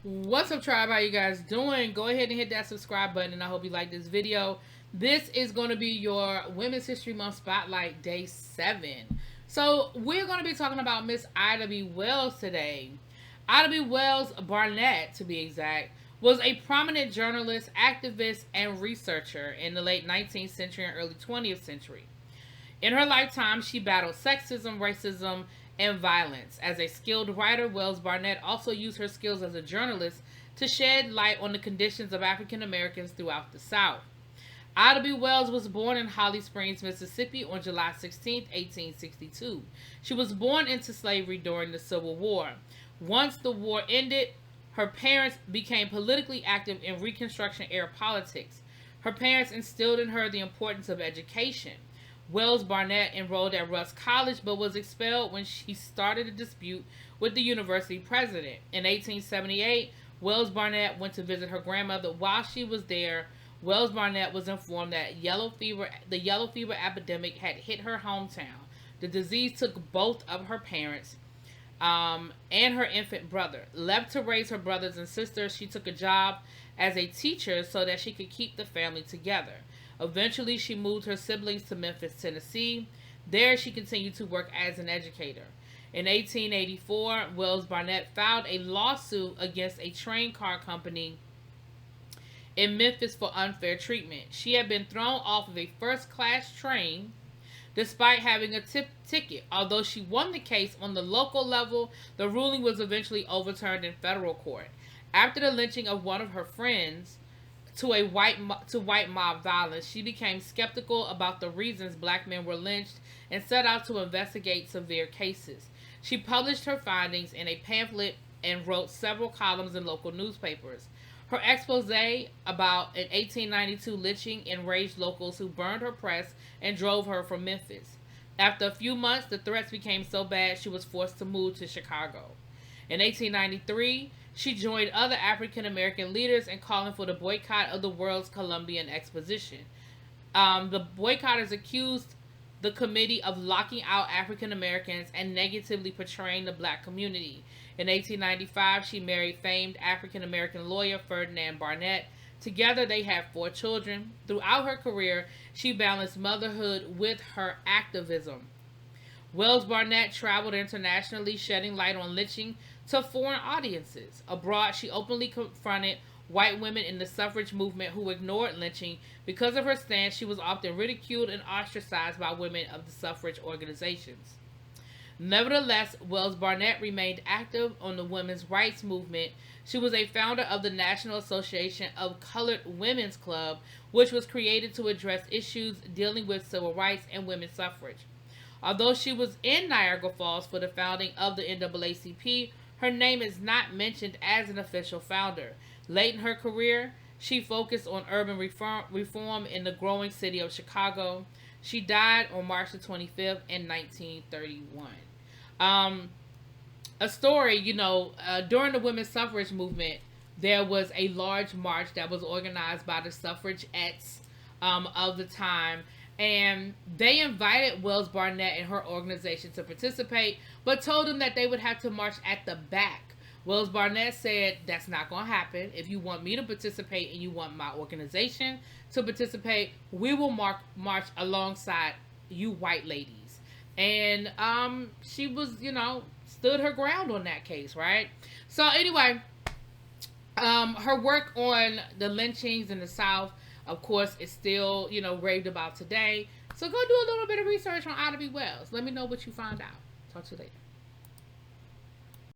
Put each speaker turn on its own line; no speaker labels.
What's up, tribe? How you guys doing? Go ahead and hit that subscribe button, and I hope you like this video. This is going to be your Women's History Month Spotlight Day 7. So we're going to be talking about Miss Ida B. Wells today. Ida B. Wells Barnett, to be exact, was a prominent journalist, activist, and researcher in the late 19th century and early 20th century. In her lifetime, she battled sexism, racism, and violence. As a skilled writer, Wells Barnett also used her skills as a journalist to shed light on the conditions of African Americans throughout the South. Ida B. Wells was born in Holly Springs, Mississippi on July 16, 1862. She was born into slavery during the Civil War. Once the war ended, her parents became politically active in Reconstruction era politics. Her parents instilled in her the importance of education. Wells Barnett enrolled at Russ College but was expelled when she started a dispute with the university president. In 1878, Wells Barnett went to visit her grandmother. While she was there, Wells Barnett was informed that the yellow fever epidemic had hit her hometown. The disease took both of her parents and her infant brother. Left to raise her brothers and sisters, she took a job as a teacher so that she could keep the family together. Eventually, she moved her siblings to Memphis, Tennessee. There, she continued to work as an educator. In 1884, Wells Barnett filed a lawsuit against a train car company in Memphis for unfair treatment. She had been thrown off of a first-class train despite having a ticket. Although she won the case on the local level, the ruling was eventually overturned in federal court. After the lynching of one of her friends, to white mob violence, she became skeptical about the reasons black men were lynched and set out to investigate severe cases. She published her findings in a pamphlet and wrote several columns in local newspapers. Her expose about an 1892 lynching enraged locals who burned her press and drove her from Memphis. After a few months, the threats became so bad she was forced to move to Chicago. In 1893, she joined other African American leaders in calling for the boycott of the World's Columbian Exposition. The boycotters accused the committee of locking out African Americans and negatively portraying the black community. In 1895, she married famed African American lawyer Ferdinand Barnett. Together, they had 4 children. Throughout her career, she balanced motherhood with her activism. Wells Barnett traveled internationally, shedding light on lynching to foreign audiences. Abroad, she openly confronted white women in the suffrage movement who ignored lynching. Because of her stance, she was often ridiculed and ostracized by women of the suffrage organizations. Nevertheless, Wells Barnett remained active on the women's rights movement. She was a founder of the National Association of Colored Women's Club, which was created to address issues dealing with civil rights and women's suffrage. Although she was in Niagara Falls for the founding of the NAACP, her name is not mentioned as an official founder. Late in her career, she focused on urban reform in the growing city of Chicago. She died on March the 25th in 1931. A story, during the women's suffrage movement, there was a large march that was organized by the suffragettes of the time. And they invited Wells Barnett and her organization to participate, but told them that they would have to march at the back. Wells Barnett said, that's not going to happen. If you want me to participate and you want my organization to participate, we will march alongside you white ladies. And she was, stood her ground on that case, right? So anyway, her work on the lynchings in the South, of course, is still, raved about today. So go do a little bit of research on Ida B. Wells. Let me know what you find out. Talk to you later.